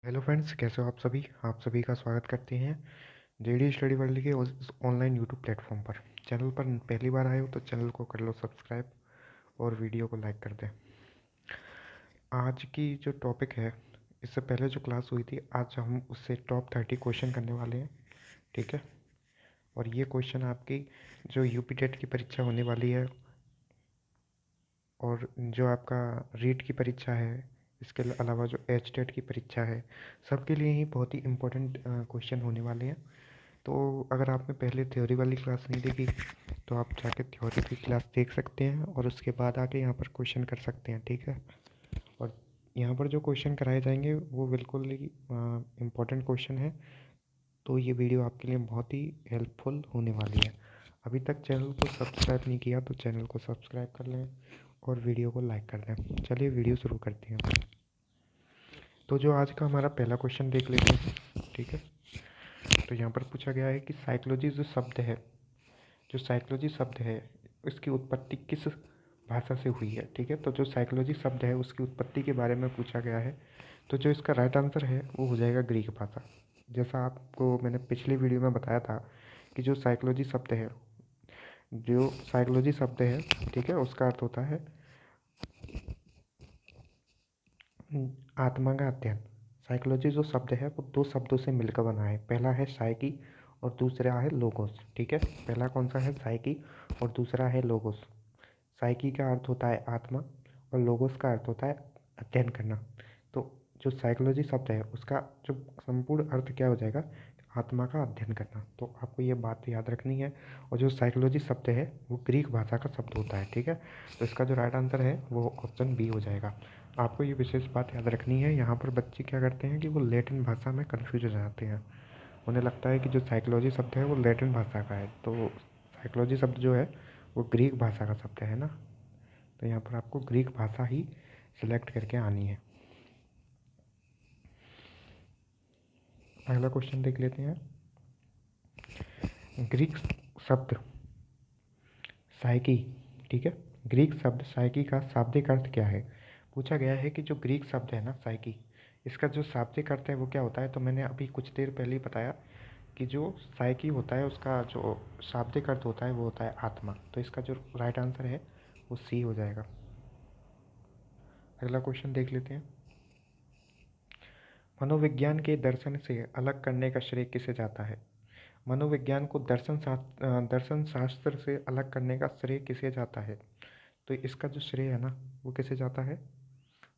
Hello friends, कैसे हो आप सभी का स्वागत करते हैं जेडी स्टडी वर्ल्ड के उस ऑनलाइन यूट्यूब प्लेटफॉर्म पर। चैनल पर पहली बार आए हो तो चैनल को कर लो सब्सक्राइब और वीडियो को लाइक कर दें। आज की जो टॉपिक है, इससे पहले जो क्लास हुई थी आज हम उससे टॉप 30 क्वेश्चन करने वाले हैं। ठीक है। और ये क्वेश्चन आपकी जो यूपी टेट की परीक्षा होने वाली है और जो आपका रीट की परीक्षा है, इसके अलावा जो एच टेट की परीक्षा है, सबके लिए ही बहुत ही इम्पोर्टेंट क्वेश्चन होने वाले हैं। तो अगर आपने पहले थ्योरी वाली क्लास नहीं देखी तो आप जाके थ्योरी की क्लास देख सकते हैं और उसके बाद आके यहाँ पर क्वेश्चन कर सकते हैं। ठीक है। और यहाँ पर जो क्वेश्चन कराए जाएंगे वो बिल्कुल ही इम्पोर्टेंट क्वेश्चन है। तो ये वीडियो आपके लिए बहुत ही हेल्पफुल होने वाली है। अभी तक चैनल को सब्सक्राइब नहीं किया तो चैनल को सब्सक्राइब कर लें और वीडियो को लाइक कर दें। चलिए वीडियो शुरू करते हैं। तो जो आज का हमारा पहला क्वेश्चन देख लेते हैं। ठीक है। तो यहाँ पर पूछा गया है कि साइकोलॉजी जो शब्द है, जो साइकोलॉजी शब्द है इसकी उत्पत्ति किस भाषा से हुई है। ठीक है। तो जो साइकोलॉजी शब्द है उसकी उत्पत्ति के बारे में पूछा गया है। तो जो इसका राइट आंसर है वो हो जाएगा ग्रीक भाषा। जैसा आपको मैंने पिछली वीडियो में बताया था कि जो साइकोलॉजी शब्द है, जो साइकोलॉजी शब्द है, ठीक है, उसका अर्थ होता है आत्मा का अध्ययन। साइकोलॉजी जो शब्द है वो दो शब्दों से मिलकर बना है। पहला है साइकी और दूसरा है लोगोस। ठीक है। पहला कौन सा है? साइकी और दूसरा है लोगोस। साइकी का अर्थ होता है आत्मा और लोगोस का अर्थ होता है अध्ययन करना। तो जो साइकोलॉजी शब्द है उसका जो संपूर्ण अर्थ क्या हो जाएगा? आत्मा का अध्ययन करना। तो आपको ये बात याद रखनी है। और जो साइकोलॉजी शब्द है वो ग्रीक भाषा का शब्द होता है। ठीक है। तो इसका जो राइट आंसर है वो ऑप्शन बी हो जाएगा। आपको ये विशेष बात याद रखनी है। यहाँ पर बच्चे क्या करते हैं कि वो लैटिन भाषा में कन्फ्यूज हो जाते हैं। उन्हें लगता है कि जो साइकोलॉजी शब्द है वो लैटिन भाषा का है। तो साइकोलॉजी शब्द जो है वो ग्रीक भाषा का शब्द है ना। तो यहाँ पर आपको ग्रीक भाषा ही सिलेक्ट करके आनी है। अगला क्वेश्चन देख लेते हैं। ग्रीक शब्द साइकी, ठीक है, ग्रीक शब्द साइकी का शाब्दिक अर्थ क्या है? पूछा गया है कि जो ग्रीक शब्द है ना साइकी, इसका जो शाब्दिक अर्थ है वो क्या होता है। तो मैंने अभी कुछ देर पहले ही बताया कि जो साइकी होता है उसका जो शाब्दिक अर्थ होता है वो होता है आत्मा। तो इसका जो राइट आंसर है वो सी हो जाएगा। अगला क्वेश्चन देख लेते हैं। मनोविज्ञान के दर्शन से अलग करने का श्रेय किसे जाता है? मनोविज्ञान को दर्शन शास्त्र से अलग करने का श्रेय किसे जाता है? तो इसका जो श्रेय है ना वो किसे जाता है?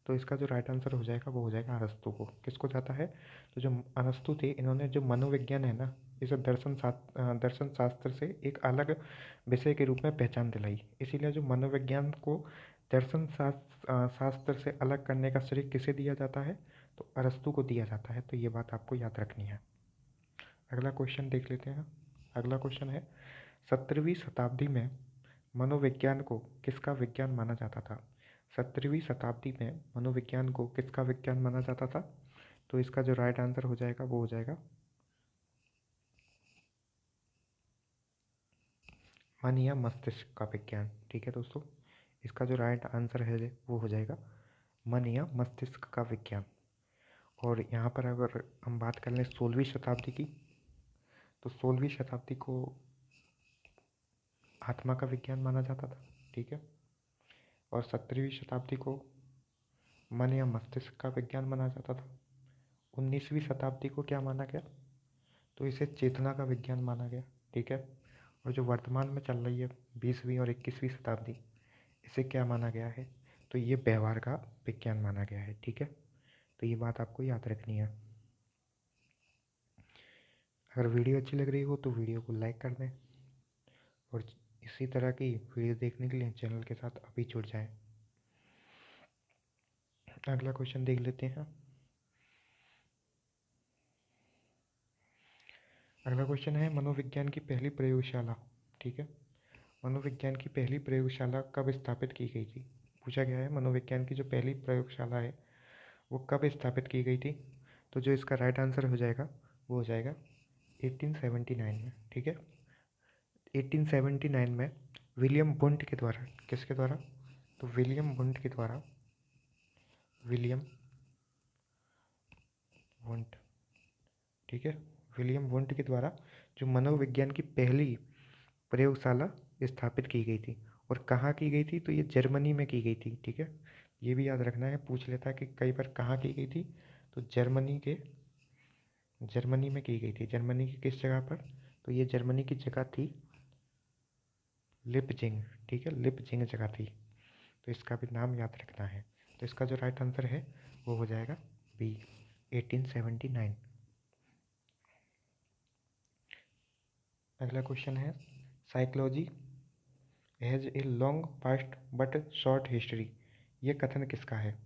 तो इसका जो राइट आंसर हो जाएगा वो हो जाएगा अरस्तु को। किसको जाता है? तो जो अरस्तु थे इन्होंने जो मनोविज्ञान है ना इसे दर्शन शास्त्र से एक अलग विषय के रूप में पहचान दिलाई। इसीलिए जो मनोविज्ञान को शास्त्र से अलग करने का श्रेय किसे दिया जाता है? तो अरस्तु को दिया जाता है। तो ये बात आपको याद रखनी है। अगला क्वेश्चन देख लेते हैं। अगला क्वेश्चन है 17वीं शताब्दी में मनोविज्ञान को किसका विज्ञान माना जाता था? 17वीं शताब्दी में मनोविज्ञान को किसका विज्ञान माना जाता था? तो इसका जो राइट आंसर हो जाएगा वो हो जाएगा मन या मस्तिष्क का विज्ञान। ठीक है दोस्तों, इसका जो राइट आंसर है वो हो जाएगा मन या मस्तिष्क का विज्ञान। और यहाँ पर अगर हम बात कर लें 16वीं शताब्दी की, तो 16वीं शताब्दी को आत्मा का विज्ञान माना जाता था। ठीक है। और 17वीं शताब्दी को मन या मस्तिष्क का विज्ञान माना जाता था। 19वीं शताब्दी को क्या माना गया? तो इसे चेतना का विज्ञान माना गया। ठीक है। और जो वर्तमान में चल रही है 20वीं और 21वीं शताब्दी, इसे क्या माना गया है? तो ये व्यवहार का विज्ञान माना गया है। ठीक है। तो ये बात आपको याद रखनी है। अगर वीडियो अच्छी लग रही हो तो वीडियो को लाइक कर दें और इसी तरह की वीडियो देखने के लिए चैनल के साथ अभी जुड़ जाएं। अगला क्वेश्चन देख लेते हैं। अगला क्वेश्चन है मनोविज्ञान की पहली प्रयोगशाला। ठीक है। मनोविज्ञान की पहली प्रयोगशाला कब स्थापित की गई थी? पूछा गया है मनोविज्ञान की जो पहली प्रयोगशाला है वो कब स्थापित की गई थी? तो जो इसका राइट आंसर हो जाएगा वो हो जाएगा 1879 में। ठीक है। 1879 में विलियम वुंट के द्वारा, किसके द्वारा? तो विलियम वुंट के द्वारा, विलियम वुंट, ठीक है। विलियम वुंट के द्वारा जो मनोविज्ञान की पहली प्रयोगशाला स्थापित की गई थी। और कहाँ की गई थी? तो ये जर्मनी में की गई थी, ठीक है। ये भी याद रखना है, पूछ लेता है कि कई बार कहाँ की गई थी। तो जर्मनी में की गई थी। जर्मनी की किस जगह पर? तो ये जर्मनी की जगह थी लिपजिंग, ठीक है, लिपजिंग जगह थी। तो इसका भी नाम याद रखना है। तो इसका जो राइट आंसर है वो हो जाएगा बी, 1879। अगला क्वेश्चन है, psychology has a long past but short history, ये कथन किसका है?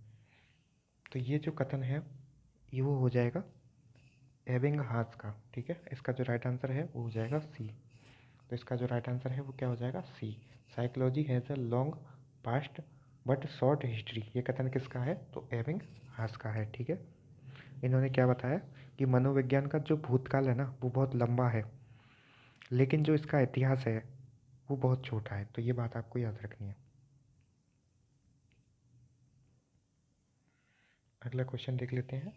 तो ये जो कथन है ये वो हो जाएगा एबिंगहास का, ठीक है। इसका जो राइट आंसर है वो हो जाएगा सी। तो इसका जो राइट आंसर है वो क्या हो जाएगा? C. Psychology has a long past but short history, ये कथन किसका है? तो एबिंगहास का है, ठीक है। इन्होंने क्या बताया कि मनोविज्ञान का जो भूतकाल है ना वो बहुत लंबा है, लेकिन जो इसका इतिहास है वो बहुत छोटा है। तो ये बात आपको याद रखनी है। अगला क्वेश्चन देख लेते हैं,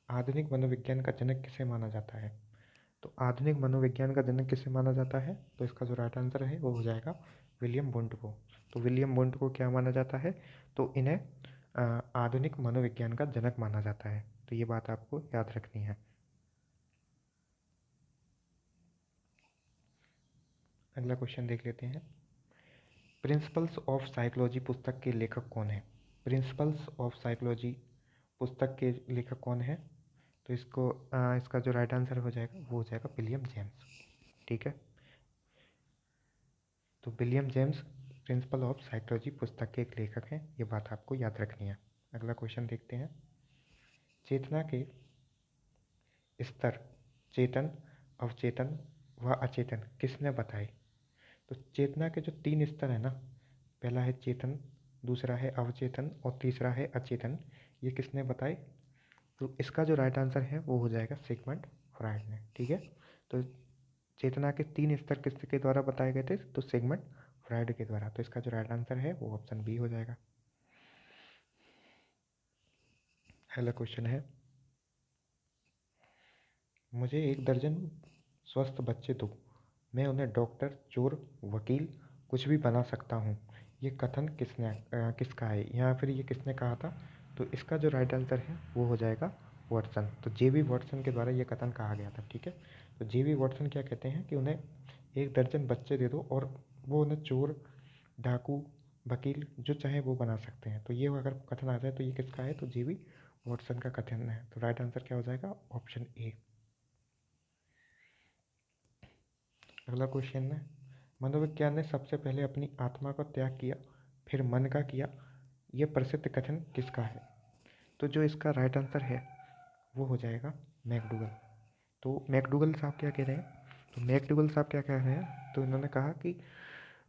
आधुनिक मनोविज्ञान का जनक किसे माना जाता है? तो आधुनिक मनोविज्ञान का जनक किसे माना जाता है? तो इसका जो राइट आंसर है वो हो जाएगा विलियम वुंट को। तो विलियम वुंट को क्या माना जाता है? तो इन्हें आधुनिक मनोविज्ञान का जनक माना जाता है। तो ये बात आपको याद रखनी है। अगला क्वेश्चन देख लेते हैं, प्रिंसिपल्स ऑफ साइकोलॉजी पुस्तक के लेखक कौन है? प्रिंसिपल्स ऑफ साइकोलॉजी पुस्तक के लेखक कौन है? तो इसका जो राइट आंसर हो जाएगा वो हो जाएगा विलियम जेम्स, ठीक है। तो William James principle of psychology पुस्तक के एक लेखक हैं, ये बात आपको याद रखनी है। अगला क्वेश्चन देखते हैं, चेतना के स्तर चेतन, अवचेतन व अचेतन किसने बताए? तो चेतना के जो 3 स्तर है ना, पहला है चेतन, दूसरा है अवचेतन और तीसरा है अचेतन, ये किसने बताए? तो इसका जो राइट आंसर है वो हो जाएगा सिगमंड फ्राइड ने, ठीक है। तो चेतना के 3 स्तर किसके द्वारा बताए गए थे? तो सिगमंड फ्राइड के द्वारा। तो इसका जो राइट आंसर है वो ऑप्शन बी हो जाएगा। अगला क्वेश्चन है, मुझे 1 दर्जन स्वस्थ बच्चे दो, मैं उन्हें डॉक्टर, चोर, वकील कुछ भी बना सकता हूँ, ये कथन किसका है, या फिर ये किसने कहा था? तो इसका जो राइट आंसर है वो हो जाएगा वॉटसन। तो जे.बी. वॉटसन के द्वारा ये कथन कहा गया था, ठीक है। तो जे.बी. वॉटसन क्या कहते हैं कि उन्हें 1 दर्जन बच्चे दे दो और वो उन्हें चोर, डाकू, वकील जो चाहे वो बना सकते हैं। तो ये अगर कथन आ जाए तो ये किसका है? तो जे.बी. वॉटसन का कथन है। तो राइट आंसर क्या हो जाएगा? Option A. अगला क्वेश्चन है, मनोविज्ञान ने सबसे पहले अपनी आत्मा का त्याग किया फिर मन का किया, यह प्रसिद्ध कथन किसका है? तो जो इसका राइट आंसर है वो हो जाएगा मैकडूगल। तो मैकडूगल साहब क्या कह रहे हैं? तो मैकडूगल साहब क्या कह रहे हैं? तो इन्होंने कहा कि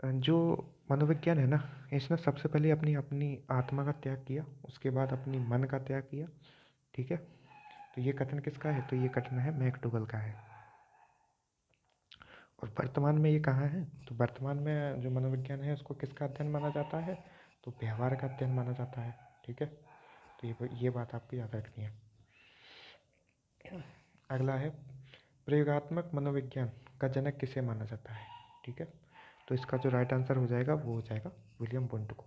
जो मनोविज्ञान है ना, इसने सबसे पहले अपनी अपनी आत्मा का त्याग किया, उसके बाद अपनी मन का त्याग किया, ठीक है। तो ये कथन किसका है? तो ये कथन है मैकडूगल का है। और वर्तमान में ये कहाँ है? तो वर्तमान में जो मनोविज्ञान है उसको किसका अध्ययन माना जाता है? तो व्यवहार का अध्ययन माना जाता है, ठीक है। तो ये बात आपको याद रखनी है। अगला है, प्रयोगात्मक मनोविज्ञान का जनक किसे माना जाता है? ठीक है। तो इसका जो राइट आंसर हो जाएगा वो हो जाएगा विलियम वुंट को।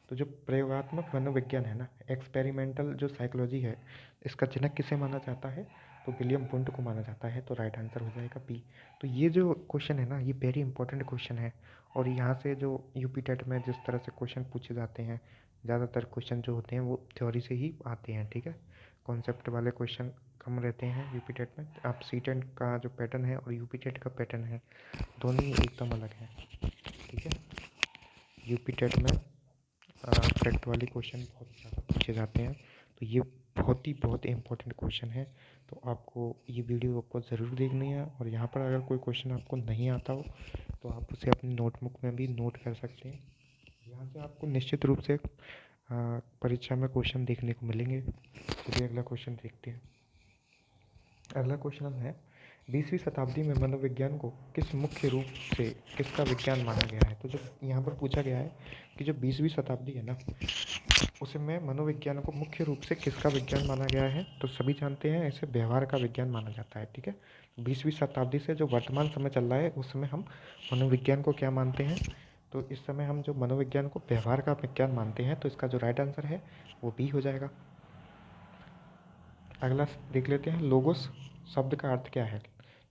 तो जो प्रयोगात्मक मनोविज्ञान है ना, एक्सपेरिमेंटल जो साइकोलॉजी है, इसका जनक किसे माना जाता है? तो विलियम वुंट को माना जाता है। तो राइट आंसर हो जाएगा बी। तो ये जो क्वेश्चन है ना, ये वेरी इंपॉर्टेंट क्वेश्चन है। और यहाँ से जो यूपी टेट में जिस तरह से क्वेश्चन पूछे जाते हैं, ज़्यादातर क्वेश्चन जो होते हैं वो थ्योरी से ही आते हैं, ठीक है। कॉन्सेप्ट वाले क्वेश्चन कम रहते हैं यूपी टेट में। आप सी टेट का जो पैटर्न है और यूपी टेट का पैटर्न है, दोनों ही एकदम अलग हैं, ठीक है। यूपी टेट में फैक्ट वाले क्वेश्चन बहुत ज़्यादा पूछे जाते हैं। तो ये बहुत इंपॉर्टेंट क्वेश्चन है। तो आपको ये वीडियो आपको ज़रूर देखनी है। और यहाँ पर अगर कोई क्वेश्चन आपको नहीं आता हो तो आप उसे अपनी नोटबुक में भी नोट कर सकते हैं। यहाँ से आपको निश्चित रूप से परीक्षा में क्वेश्चन देखने को मिलेंगे। चलिए अगला क्वेश्चन देखते हैं। अगला क्वेश्चन है, 20वीं शताब्दी में मनोविज्ञान को किस मुख्य रूप से किसका विज्ञान माना गया है? तो जो यहाँ पर पूछा गया है कि जो 20वीं शताब्दी है ना, उसमें मनोविज्ञान को मुख्य रूप से किसका विज्ञान माना गया है? तो सभी जानते हैं इसे व्यवहार का विज्ञान माना जाता है। ठीक है, 20वीं शताब्दी से जो वर्तमान समय चल रहा है उसमें हम मनोविज्ञान को क्या मानते हैं? तो इस समय हम जो मनोविज्ञान को व्यवहार का विज्ञान मानते हैं, तो इसका जो राइट आंसर है वो बी हो जाएगा। अगला देख लेते हैं, लोगोस शब्द का अर्थ क्या है?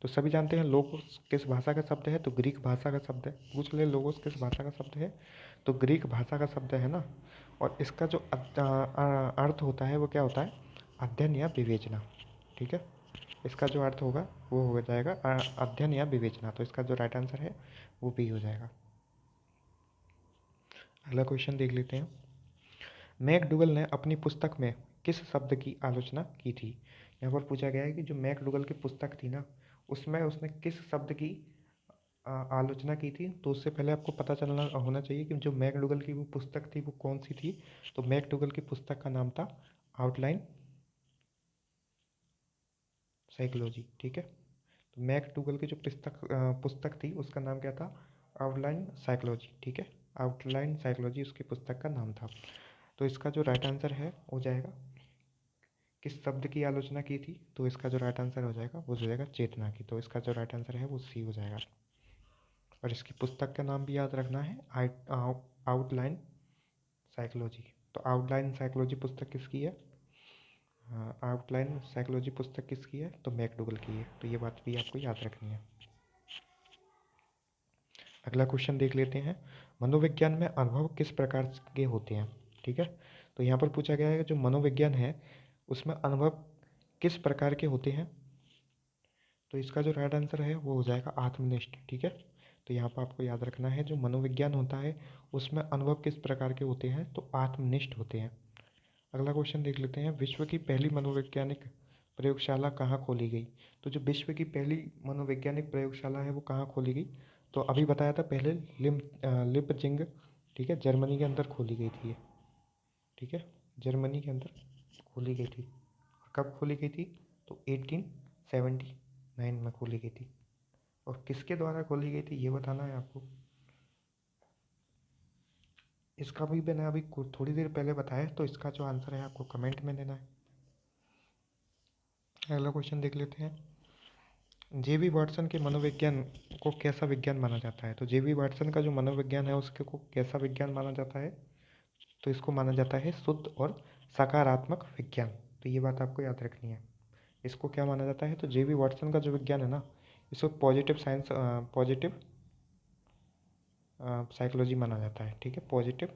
तो सभी जानते हैं लोगोस किस भाषा का शब्द है? तो ग्रीक भाषा का शब्द है। पूछ ले लोगोस किस भाषा का शब्द है? तो ग्रीक भाषा का शब्द है ना। और इसका जो अर्थ होता है वो क्या होता है? अध्ययन या विवेचना। ठीक है, इसका जो अर्थ होगा वो हो जाएगा अध्ययन या विवेचना। तो इसका जो राइट आंसर है वो बी हो जाएगा। अगला क्वेश्चन देख लेते हैं, मैकडूगल ने अपनी पुस्तक में किस शब्द की आलोचना की थी? यहाँ पर पूछा गया है कि जो मैकडूगल की पुस्तक थी ना, उसमें उसने किस शब्द की आलोचना की थी? तो उससे पहले आपको पता चलना होना चाहिए कि जो मैकडूगल की वो पुस्तक थी वो कौन सी थी। तो मैकडूगल की पुस्तक का नाम था आउटलाइन साइकोलॉजी। ठीक है, तो मैकडूगल की जो पुस्तक थी उसका नाम क्या था? Outline psychology. ठीक है, आउटलाइन साइकोलॉजी उसकी पुस्तक का नाम था। तो इसका जो राइट आंसर है हो जाएगा, किस शब्द की आलोचना की थी? तो इसका जो राइट आंसर हो जाएगा वो हो जाएगा चेतना की। तो इसका जो राइट आंसर है वो सी हो जाएगा। और इसकी पुस्तक का नाम भी याद रखना है, आउटलाइन साइकोलॉजी। तो आउटलाइन साइकोलॉजी पुस्तक किसकी है? आउटलाइन साइकोलॉजी पुस्तक किसकी है? तो मैकडूगल की है। तो ये बात भी आपको याद रखनी है। अगला क्वेश्चन देख लेते हैं, मनोविज्ञान में अनुभव किस प्रकार के होते हैं? ठीक है, तो यहाँ पर पूछा गया है कि जो मनोविज्ञान है उसमें अनुभव किस प्रकार के होते हैं? तो इसका जो राइट आंसर है वो हो जाएगा आत्मनिष्ठ। ठीक है, तो यहाँ पर आपको याद रखना है जो मनोविज्ञान होता है उसमें अनुभव किस प्रकार के होते हैं? तो आत्मनिष्ठ होते हैं। अगला क्वेश्चन देख लेते हैं, विश्व की पहली मनोवैज्ञानिक प्रयोगशाला कहाँ खोली गई? तो जो विश्व की पहली मनोवैज्ञानिक प्रयोगशाला है वो कहाँ खोली गई? तो अभी बताया था पहले, लिपजिंग। ठीक है, जर्मनी के अंदर खोली गई थी ये। ठीक है, जर्मनी के अंदर खोली गई थी। कब खोली गई थी? तो 1879 में खोली गई थी। और किसके द्वारा खोली गई थी ये बताना है आपको। इसका भी मैंने अभी थोड़ी देर पहले बताया, तो इसका जो आंसर है आपको कमेंट में देना है। अगला क्वेश्चन देख लेते हैं, जेबी वाटसन के मनोविज्ञान को कैसा विज्ञान माना जाता है? तो जेबी वाटसन का जो मनोविज्ञान है उसके को कैसा विज्ञान माना जाता है? तो इसको माना जाता है शुद्ध और सकारात्मक विज्ञान। तो ये बात आपको याद रखनी है। इसको क्या माना जाता है? तो जेबी वाटसन का जो विज्ञान है ना, इसको पॉजिटिव साइकोलॉजी माना जाता है। ठीक है, पॉजिटिव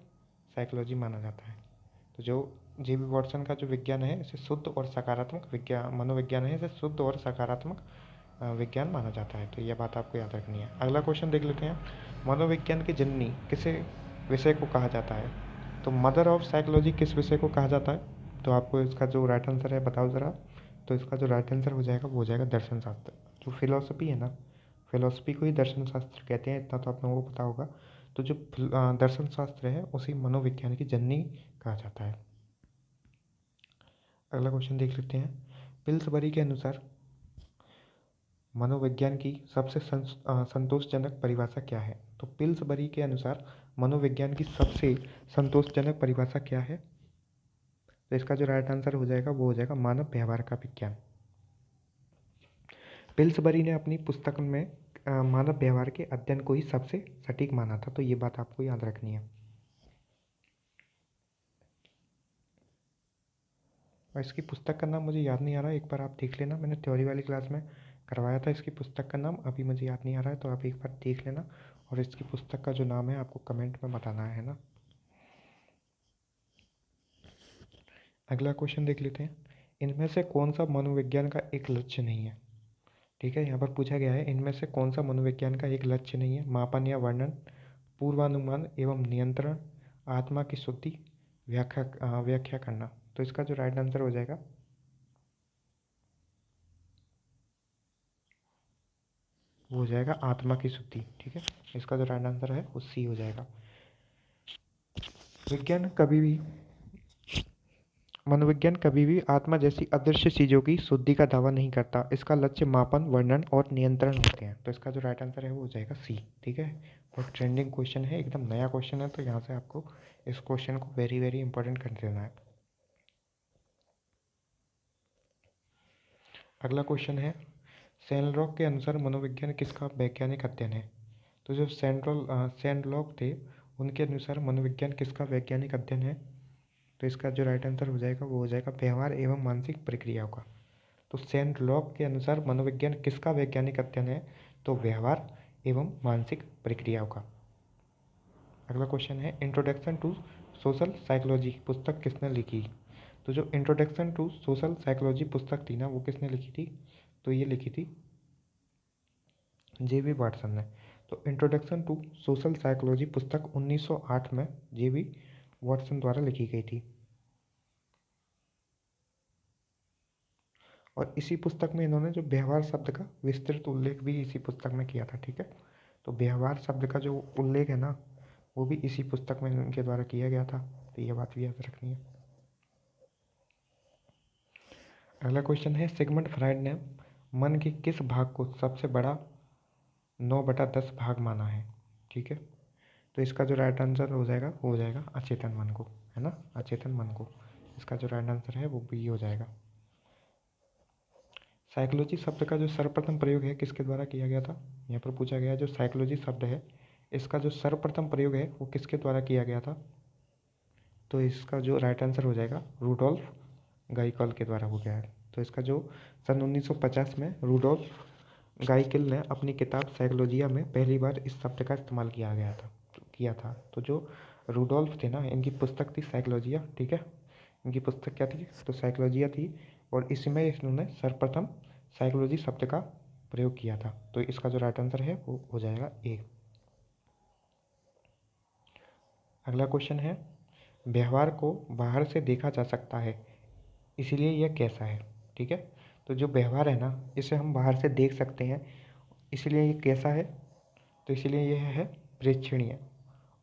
साइकोलॉजी माना जाता है। तो जो जेबी वाटसन का जो विज्ञान है इसे शुद्ध और सकारात्मक विज्ञान मनोविज्ञान है, इसे शुद्ध और सकारात्मक विज्ञान माना जाता है। तो यह बात आपको याद रखनी है। अगला क्वेश्चन देख लेते हैं, मनोविज्ञान की जननी किसे विषय को कहा जाता है? तो मदर ऑफ साइकोलॉजी किस विषय को कहा जाता है? तो आपको इसका जो राइट आंसर है बताओ ज़रा। तो इसका जो राइट आंसर हो जाएगा वो हो जाएगा दर्शन शास्त्र। जो फिलोसफी है ना, फिलोसफी को ही दर्शन शास्त्र कहते हैं, इतना तो आप लोगों को पता होगा। तो जो दर्शन शास्त्र है उसी मनोविज्ञान की जननी कहा जाता है। अगला क्वेश्चन देख लेते हैं, पिल्सबरी के अनुसार मनोविज्ञान की सबसे संतोषजनक परिभाषा क्या है? तो पिल्सबरी के अनुसार मनोविज्ञान की सबसे संतोषजनक परिभाषा क्या है? तो इसका जो राइट आंसर हो जाएगा वो हो जाएगा मानव व्यवहार का विज्ञान। पिल्सबरी ने अपनी पुस्तक में मानव व्यवहार के अध्ययन को ही सबसे सटीक माना था। तो ये बात आपको याद रखनी है। और इसकी पुस्तक का नाम मुझे याद नहीं आ रहा है, एक बार आप देख लेना। मैंने थ्योरी वाली क्लास में करवाया था इसकी पुस्तक का नाम, अभी मुझे याद नहीं आ रहा है, तो आप एक बार देख लेना। और इसकी पुस्तक का जो नाम है आपको कमेंट में बताना है ना। अगला क्वेश्चन देख लेते हैं, इनमें से कौन सा मनोविज्ञान का एक लक्ष्य नहीं है? ठीक है, यहाँ पर पूछा गया है इनमें से कौन सा मनोविज्ञान का एक लक्ष्य नहीं है? मापन या वर्णन, पूर्वानुमान एवं नियंत्रण, आत्मा की शुद्धि, व्याख्या करना। तो इसका जो राइट आंसर हो जाएगा वो हो जाएगा आत्मा की शुद्धि। ठीक है, इसका जो राइट आंसर है वो सी हो जाएगा। विज्ञान कभी भी मनोविज्ञान कभी भी आत्मा जैसी अदृश्य चीज़ों की शुद्धि का दावा नहीं करता। इसका लक्ष्य मापन, वर्णन और नियंत्रण होते हैं। तो इसका जो राइट आंसर है वो हो जाएगा सी। ठीक है, बहुत ट्रेंडिंग क्वेश्चन है, एकदम नया क्वेश्चन है, तो यहाँ से आपको इस क्वेश्चन को वेरी वेरी इंपॉर्टेंट कर देना है। अगला क्वेश्चन है, सैनलॉक के अनुसार मनोविज्ञान किसका वैज्ञानिक अध्ययन है? तो जो सैनलॉक थे, उनके अनुसार मनोविज्ञान किसका वैज्ञानिक अध्ययन है? तो इसका जो राइट आंसर हो जाएगा वो हो जाएगा व्यवहार एवं मानसिक प्रक्रियाओं का। तो सैनलॉक के अनुसार मनोविज्ञान किसका वैज्ञानिक अध्ययन है? तो व्यवहार एवं मानसिक प्रक्रियाओं का। अगला क्वेश्चन है, इंट्रोडक्शन टू सोशल साइकोलॉजी पुस्तक किसने लिखी? तो जो इंट्रोडक्शन टू सोशल साइकोलॉजी पुस्तक थी ना, वो किसने लिखी थी? तो ये लिखी थी जे.बी. वाटसन ने। तो इंट्रोडक्शन टू सोशल साइकोलॉजी पुस्तक 1908 में जे.बी. वाटसन द्वारा लिखी गई थी। और इसी पुस्तक में इन्होंने जो व्यवहार शब्द का विस्तृत उल्लेख भी इसी पुस्तक में किया था। ठीक है, तो व्यवहार शब्द का जो उल्लेख है ना, वो भी इसी पुस्तक में इनके द्वारा किया गया था। तो ये बात भी याद रखनी है। अगला क्वेश्चन है, सिगमंड फ्राइड ने मन के किस भाग को सबसे बड़ा 9/10 भाग माना है? ठीक है, तो इसका जो राइट आंसर हो जाएगा वो हो जाएगा अचेतन मन को, है ना, अचेतन मन को। इसका जो राइट आंसर है वो भी हो जाएगा। साइकोलॉजी शब्द का जो सर्वप्रथम प्रयोग है किसके द्वारा किया गया था? यहाँ पर पूछा गया जो साइकोलॉजी शब्द है, इसका जो सर्वप्रथम प्रयोग है वो किसके द्वारा किया गया था? तो इसका जो राइट आंसर हो जाएगा रूडोल्फ गाइकल के द्वारा हो गया है। तो इसका जो सन 1950 में रूडोल्फ गाइकल ने अपनी किताब साइकोलॉजिया में पहली बार इस शब्द का इस्तेमाल किया था। तो जो रूडोल्फ थे ना, इनकी पुस्तक थी साइकोलॉजिया। ठीक है, इनकी पुस्तक क्या थी? तो साइकोलॉजिया थी, और इसमें इन्होंने सर्वप्रथम साइकोलॉजी शब्द का प्रयोग किया था। तो इसका जो राइट आंसर है वो हो जाएगा ए। अगला क्वेश्चन है, व्यवहार को बाहर से देखा जा सकता है, इसीलिए यह कैसा है? ठीक है, तो जो व्यवहार है ना, इसे हम बाहर से देख सकते हैं, इसलिए ये कैसा है? तो इसलिए यह है प्रेक्षणीय,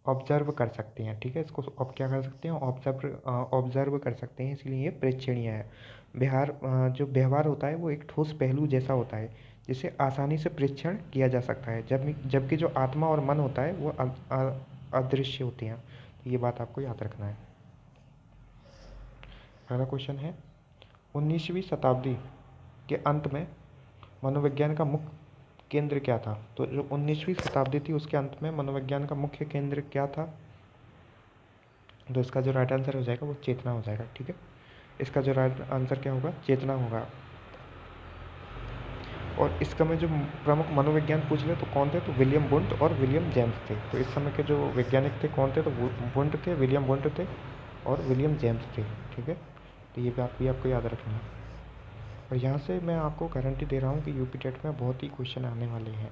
ऑब्जर्व कर सकते हैं। ठीक है, इसको अब क्या कर सकते हैं? ऑब्जर्व कर सकते हैं, इसलिए ये प्रेक्षणीय है। जो व्यवहार होता है वो एक ठोस पहलू जैसा होता है, जिसे आसानी से प्रेक्षण किया जा सकता है, जबकि जो आत्मा और मन होता है वो अदृश्य होते हैं। तो ये बात आपको याद रखना है। अगला क्वेश्चन है, 19वीं शताब्दी के अंत में मनोविज्ञान का मुख्य केंद्र क्या था? तो जो 19वीं शताब्दी थी उसके अंत में मनोविज्ञान का मुख्य केंद्र क्या था? तो इसका जो राइट आंसर हो जाएगा वो चेतना हो जाएगा। ठीक है, इसका जो राइट आंसर क्या होगा? चेतना होगा। और इस समय जो प्रमुख मनोविज्ञान पूछ ले तो कौन थे? तो विलियम वुंट और विलियम जेम्स थे। तो इस समय के जो वैज्ञानिक थे कौन थे? तो वुंट थे, विलियम वुंट थे और विलियम जेम्स थे। ठीक है, तो ये बात भी आपको याद रखनी है। और यहाँ से मैं आपको गारंटी दे रहा हूँ कि यूपी टेट में बहुत ही क्वेश्चन आने वाले हैं।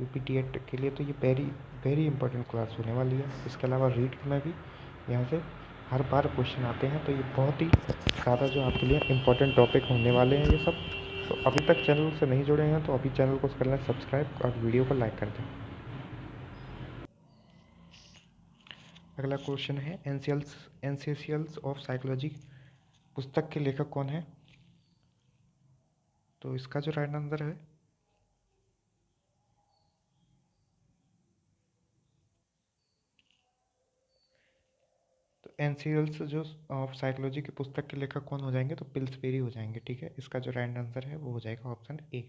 यूपी टेट के लिए तो ये वेरी वेरी इंपॉर्टेंट क्लास होने वाली है। इसके अलावा रीड में भी यहाँ से हर बार क्वेश्चन आते हैं, तो ये बहुत ही ज़्यादा जो आपके लिए इंपॉर्टेंट टॉपिक होने वाले हैं ये सब। तो अभी तक चैनल से नहीं जुड़े हैं तो अभी चैनल को कर लें सब्सक्राइब और वीडियो को लाइक कर दें। अगला क्वेश्चन है, एसेंशियल्स ऑफ साइकोलॉजी पुस्तक के लेखक कौन है? तो इसका जो राइट आंसर है तो एसेंशियल्स जो ऑफ साइकोलॉजी की पुस्तक के लेखक कौन हो जाएंगे? तो पिल्सबेरी हो जाएंगे। ठीक है, इसका जो राइट आंसर है वो हो जाएगा ऑप्शन ए।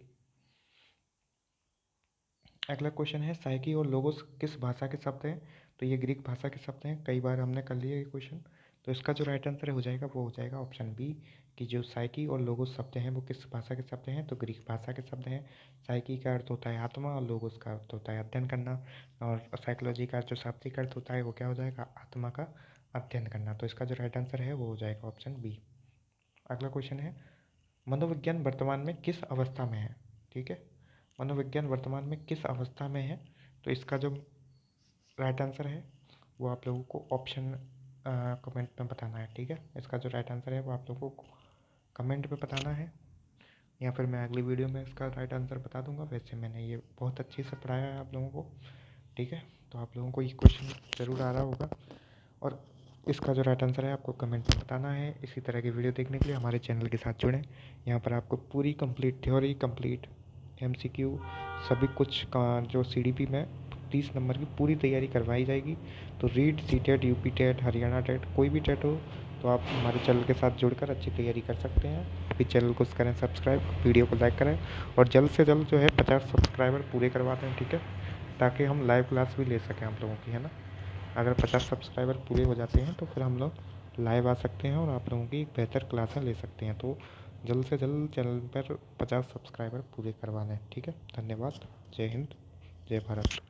अगला क्वेश्चन है, साइकी और लोगोस किस भाषा के शब्द हैं? तो ये ग्रीक भाषा के शब्द हैं, कई बार हमने कर लिया ये क्वेश्चन। तो इसका जो राइट आंसर हो जाएगा वो हो जाएगा ऑप्शन बी, कि जो साइकी और लोगोस शब्द हैं वो किस भाषा के शब्द हैं? तो ग्रीक भाषा के शब्द हैं। साइकी का अर्थ होता है आत्मा और लोगोस का अर्थ होता है अध्ययन करना, और साइकोलॉजी का जो शाब्दिक अर्थ होता है वो क्या हो जाएगा? आत्मा का अध्ययन करना। तो इसका जो राइट आंसर है वो हो जाएगा ऑप्शन बी। अगला क्वेश्चन है, मनोविज्ञान वर्तमान में किस अवस्था में है? ठीक है, मनोविज्ञान वर्तमान में किस अवस्था में है? तो इसका जो राइट आंसर है वो आप लोगों को ऑप्शन कमेंट में बताना है। ठीक है, इसका जो राइट आंसर है वो आप लोगों को कमेंट में बताना है, या फिर मैं अगली वीडियो में इसका राइट आंसर बता दूंगा। वैसे मैंने ये बहुत अच्छे से पढ़ाया है आप लोगों को। ठीक है, तो आप लोगों को ये क्वेश्चन ज़रूर आ रहा होगा। और इसका जो राइट आंसर है आपको कमेंट में बताना है। इसी तरह की वीडियो देखने के लिए हमारे चैनल के साथ जुड़ें। यहाँ पर आपको पूरी कंप्लीट थ्योरी, कंप्लीट एमसीक्यू, सभी कुछ का जो सीडीपी में 30 नंबर की पूरी तैयारी करवाई जाएगी। तो REET, CTET, UP TET, Haryana TET, कोई भी टेट हो तो आप हमारे चैनल के साथ जुड़कर अच्छी तैयारी कर सकते हैं। अभी चैनल को करें सब्सक्राइब, वीडियो को लाइक करें और जल्द से जल्द जो है 50 सब्सक्राइबर पूरे करवा दें, ठीक है, ताकि हम लाइव क्लास भी ले सकें आप लोगों की, है ना। अगर 50 सब्सक्राइबर पूरे हो जाते हैं तो फिर हम लोग लाइव आ सकते हैं और आप लोगों की एक बेहतर क्लासें ले सकते हैं। तो जल्द से जल्द चैनल पर 50 सब्सक्राइबर पूरे करवाने हैं, ठीक है। धन्यवाद। जय हिंद, जय भारत।